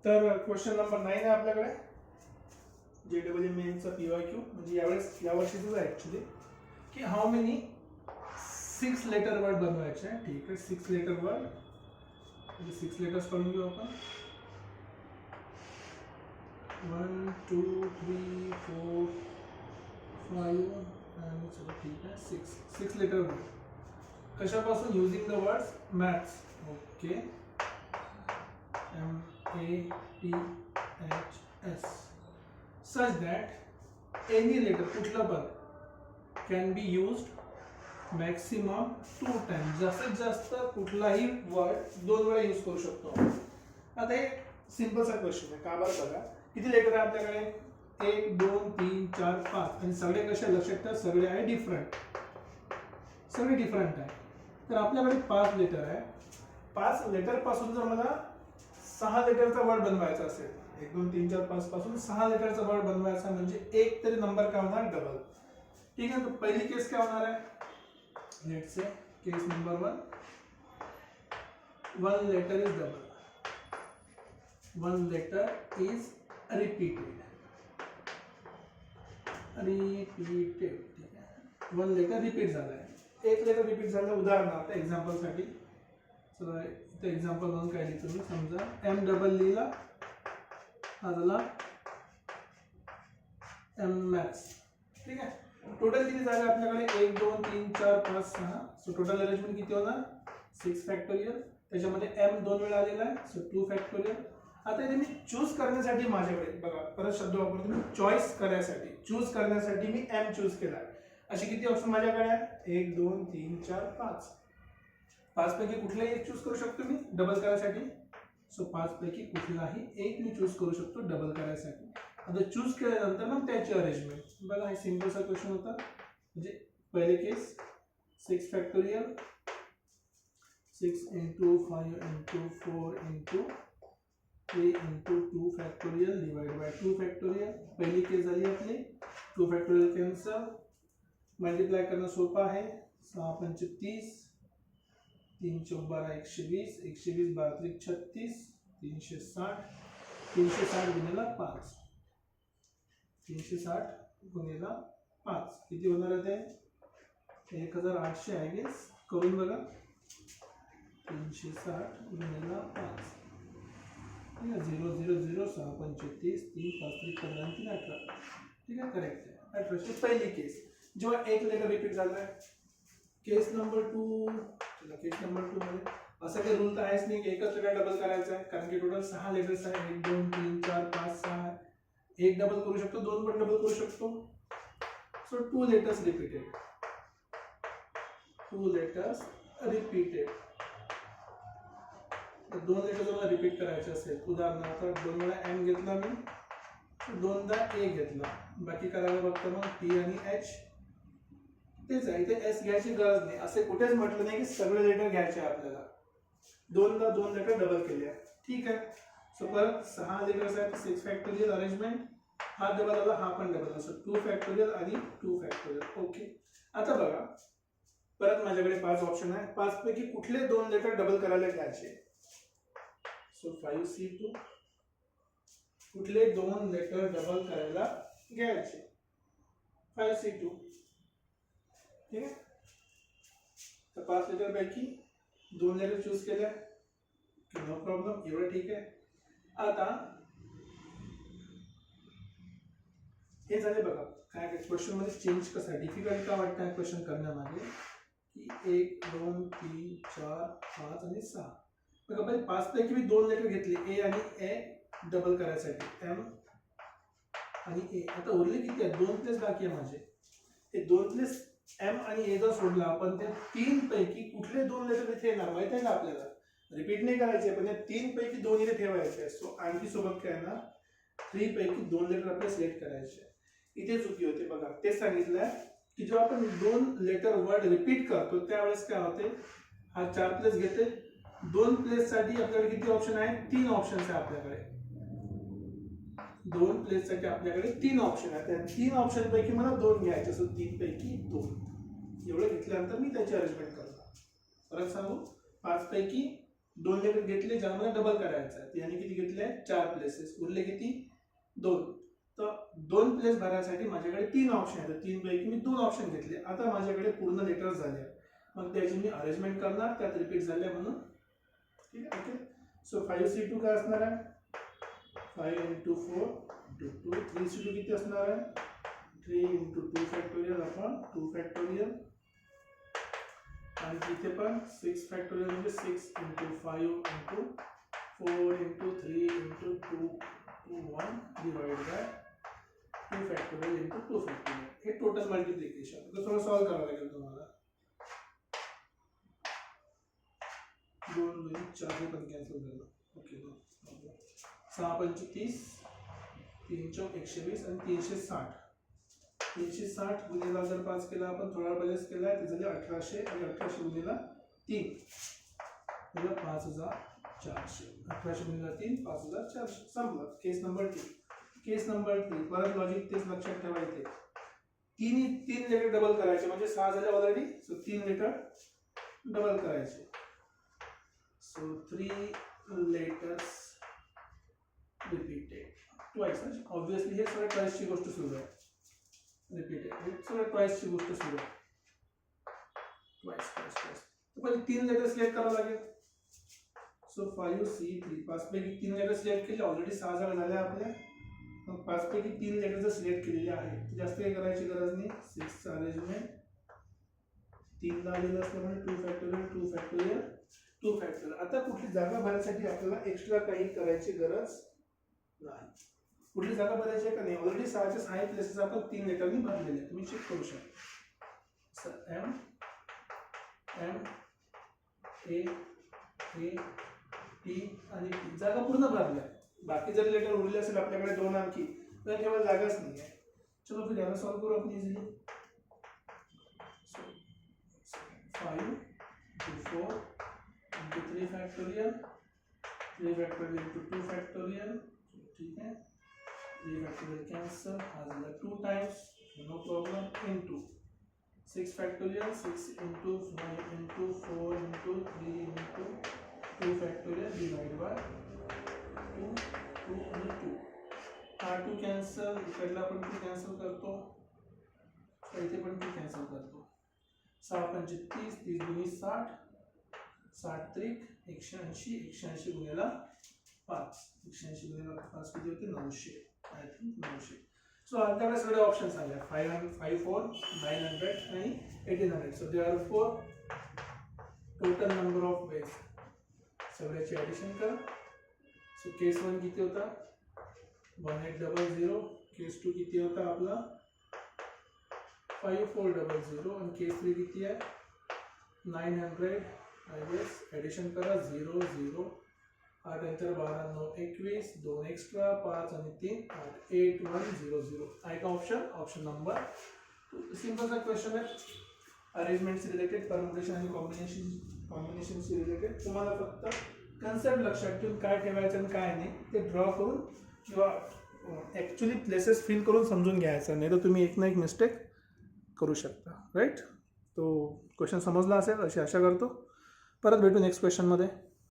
तर question number 9 आहे आपल्याकडे JEE मेन्सचा PYQ म्हणजे या वर्षीच आहे ऍक्च्युली की हाऊ मेनी 6 लेटर वर्ड बनवायचे आहे. ठीक आहे, 6 लेटर वर्ड म्हणजे 6 लेटर्स करून घेऊ आपण. 1 2 3 4 5 आणि चलो ठीक आहे 6 लेटर वर्ड कशापासून using the words maths. Okay, MATHS such that any letter कुठला पण can be used maximum 2 times. जास्तीत जास्त कुठलाही वर्ड 2 वेळा यूज करू शकतो. आता एक सिंपल सा क्वेश्चन आहे. का बरं बघा किती लेटर आहे आपल्याकडे 1 2 3 4 5 आणि सगळे कसे लक्षात ठेवा सगळे आहे डिफरंट, सगळे डिफरंट आहे. तर आपल्याकडे 5 लेटर आहे. 5 लेटर पासून जर मला 6 लेटरचा वर्ड बनवायचा असेल 1 2 3 4 5 पासून 6 लेटरचा वर्ड बनवायचा म्हणजे एक तरी नंबर काय होणार डबल. ठीक आहे, तर पहिली केस काय होणार आहे let's say case number 1 letter is double, 1 letter is repeated. ठीक आहे 1 लेटर रिपीट झालाय, एक लेटर रिपीट झालं. उदाहरणार्थ एक्झाम्पल साठी चला इथे एक्झाम्पल म्हणून काय लिहितो मी. समजा M डबल लिहिला हा झाला M मॅथ्स. ठीक आहे, टोटल किती झाले आपल्याकडे 1 2 3 4 5 6. सो टोटल अरेंजमेंट किती होणार 6 फॅक्टोरियल. त्याच्यामध्ये M 2 वेळा आलेला आहे सो 2 फॅक्टोरियल. आता इथे मी चूज करण्यासाठी माझ्याकडे बघा परत शब्द वापरतो मी चॉईस करण्यासाठी, चूज करण्यासाठी मी M चूज केला. असे किती ऑप्शन माझ्याकडे आहे 1 2 3 4 5. 5 पैकी कुठलाही एक चूज करू शकतो मी डबल करायसाठी. सो 5 पैकी कुठलाही एक मी चूज करू शकतो डबल करायसाठी. आता चूज केल्यानंतर मग त्याची अरेंजमेंट बघा. हे सिंपल सा क्वेश्चन होता. म्हणजे पहिले केस 6 factorial 6 into 5 into 4 into 3 into 2 factorial divide by 2 factorial. पहिली केस झाली आपली 2 फॅक्टोरियल कॅन्सल. मल्टिप्लाय करणं सोपं आहे. 6 पंच 30 3 चौक 12 120 120 12 36 360 360 गुणिला 5 360 गुणिला 5 किती होणार आहे ते 1800 आहे गेस. करून बघा 360 गुणिला 5 ठीक आहे 0 0 0 6 35 3 5 3 15 3 18. ठीक आहे करेक्ट आहे 1800. पहिली केस जेव्हा एक लेटर रिपीट झालाय. केस नंबर 2 केस नंबर 2 मध्ये असं काही रूल तर आहेच नाही की एकच लेटर डबल करायचा आहे कारण की टोटल 6 लेटर्स आहे 1 2 3 4 5 6. एक डबल करू शकतो 2 पण डबल करू शकतो. So 2 letters repeated 2 letters repeated. 2 letter मला रिपीट करायचे असेल उदाहरणार्थ 2 वेळा M घेतला मी 2दा A घेतला. बाकी करायला बघतो मग T आणि H तेच आहे. इथे S घ्यायची गरज नाही. असे कुठेच म्हटलं नाही की सगळे लेटर घ्यायचे आपल्याला. 2दा 2 लेटर डबल केले. ठीक आहे. सो परत 6 लेटर्स आहेत 6 फॅक्टोरियल अरेंजमेंट. हा डबल आला हा पण डबल असं 2 फॅक्टोरियल आणि 2 फॅक्टोरियल. ओके, आता बघा परत माझ्याकडे 5 ऑप्शन आहे. 5 पैकी कुठले 2 लेटर डबल करायला घ्यायचे. सो 5C2 कुठले 2 लेटर डबल करायला घ्यायचे 5C2. ठीक आहे, तर 5 लेटर पैकी 2 लेटर चूज केल्या नो प्रॉब्लेम एवढं ठीक आहे. आता हे झाले बघा काय क्वेश्चन मध्ये चेंज कसा डिफिकल्ट का वाटतं क्वेश्चन करण्यामागे की 1 2 3 4 5 आणि 6. बघा पहिले 5 पैकी मी 2 लेटर घेतले A आणि A डबल करायसाठी M आणि A. आता उरले किती आहेत 2 प्लेस बाकी आहे माझे. ते 2 प्लेस M आणि A जर सोडला आपण त्या 3 पैकी कुठले 2 लेटर इथे येणार माहिती आहे का आपल्याला. रिपीट नाही करायचे पण या 3 पैकी 2 इथे ठेवायचे. सो आणखी सोबत काय येणार 3 पैकी 2 लेटर आपल्याला सिलेक्ट करायचे. इथे चुकी होते बघा. ते सांगितलंय की जेव्हा आपण 2 लेटर वर्ड रिपीट करतो त्यावेळेस काय होते हा 4 प्लेस घेते. 2 प्लेस साठी आपल्याकडे किती ऑप्शन आहे 3 ऑप्शन्स आहे आपल्याकडे. 2 प्लेस साठी आपल्याकडे 3 ऑप्शन आहेत. त्या 3 ऑप्शन पैकी मला 2 घ्यायचे. सो 3 पैकी 2 एवढं घेतल्यानंतर मी त्याची अरेंजमेंट करतो. परत सांगू 5 पैकी 2 लेटर घेतले ज्यामध्ये डबल करायचं आहे, याने किती घेतले 4 प्लेसेस, उरले किती 2. तर 2 प्लेस भरायसाठी माझ्याकडे 3 ऑप्शन आहेत, 3 पैकी मी 2 ऑप्शन घेतले. आता माझ्याकडे पूर्ण लेटर झाले, मग त्याची मी अरेंजमेंट करणार, त्यात रिपीट झाले म्हणून. ठीक आहे. ओके. सो 5C2 काय असणार आहे 5 into 4 into 2. 3C2 किती असणार आहे 3 into 2 फॅक्टोरियल अपॉन 2 फॅक्टोरियल. आणि इथे पण 6 फॅक्टोरियल म्हणजे 6 into 5 into 4 into 3 into 2 to 1 divided by 2 factorial into 2 factorial. हे टोटल मल्टिप्लिकेशन. तर थोडं सॉल्व करावं लागेल तुम्हाला. 2 2 4 हे पण कॅन्सल झालं. ओके. 6 5 30, 3 चौक 120 आणि 360. 360 गुणिला जर 5 केला आपण, थोडा बॅलन्स केला ते झाले 1800 आणि 1800 गुणिला 3 म्हणजे 5400. 1800 गुणिला 3 5400. संपलं. केस नंबर 3. केस नंबर 3 परत लॉजिक तेच लक्षात ठेवायचे. 3 लेटर डबल करायचे म्हणजे 6 झाले ऑलरेडी. सो 3 लेटर डबल करायचे. So 3 letters repeated twice. Obviously हे सगळं ट्वाइसची गोष्ट सुरू आहे. रिपीटेड हे सगळं ट्वाइसची गोष्ट सुरू आहे. ट्वाइस. तर पहिले 3 लेटर सिलेक्ट करावं लागेल. सो 5C3 5 पैकी 3 लेटर सिलेक्ट केले, ऑलरेडी 6 जागा झाल्या आपल्या. मग 5 पैकी 3 लेटर जर सिलेक्ट केलेले आहेत, जास्त काही करायची गरज नाही. 6 अरेंजमेंट 3 ला आलेलं असल्यामुळे 2 फॅक्टोरियल 2 फॅक्टोरियल 2 फॅक्टोरियल. आता कुठली जागा भरण्यासाठी आपल्याला एक्स्ट्रा काही करायची गरज नाही. कुठली जागा भरायची आहे का नाही, ऑलरेडी 6च्या 6 प्लेसेस आपण 3 लेटरनी भरलेले आहेत, तुम्ही चेक करू शकता. M M A A T आणि टी जागा पूर्ण भरल्या. बाकी जर लेटर उरले असेल आपल्याकडे 2 आणखी, तर केवळ जागाच नाही आहे. चलो फिर याला सॉल्व करू आपण easily. 5 into 4 into 3 factorial 3 factorial into 2 factorial. ठीक है, 3 फैक्टोरियल कैंसिल, आ जाएगा 2 times, no problem, into 6 factorial 6 into 5 into 4 into 3 into 2 factorial divide by 2 2 आणि 2. हा 2 कैंसिल, इकडला पण 2 कैंसिल करतो, इथे पण 2 कैंसिल करतो. 6 5 30, 30 गुणी 60, 60 त्रिक 180, 180 गुणिला 5, 180 गुणिला 5 किती होते 900. I think 900. सो आपल्याकडे सगळे ऑप्शन्स आले 554, 900 आणि 1800. So they are 4 total number of ways. सगळ्याची ॲडिशन करा. सो केस 1 किती होता 1800, केस 2 किती होता आपला 5400 आणि केस 3 किती आहे 900. आय गेस ॲडिशन करा 0 0 8 नंतर 12 9 21, 2 एक्स्ट्रा 5 आणि 3 8 8 1 0 0. आहे का ऑप्शन नंबर 2. सिंपल सा क्वेश्चन आहे, अरेंजमेंट से रिलेटेड, परमुटेशन आणि कॉम्बिनेशन से रिलेटेड. तुम्हाला फक्त कन्सेप्ट लक्षात ठेवून काय ठेवायचं आणि काय नाही ते ड्रॉ करून किंवा ॲक्च्युली प्लेसेस फिल करून समजून घ्यायचं, नाही तर तुम्ही एक ना एक मिस्टेक करू शकता. राईट. तो क्वेश्चन समजला असेल अशी आशा करतो. परत भेटू नेक्स्ट क्वेश्चनमध्ये.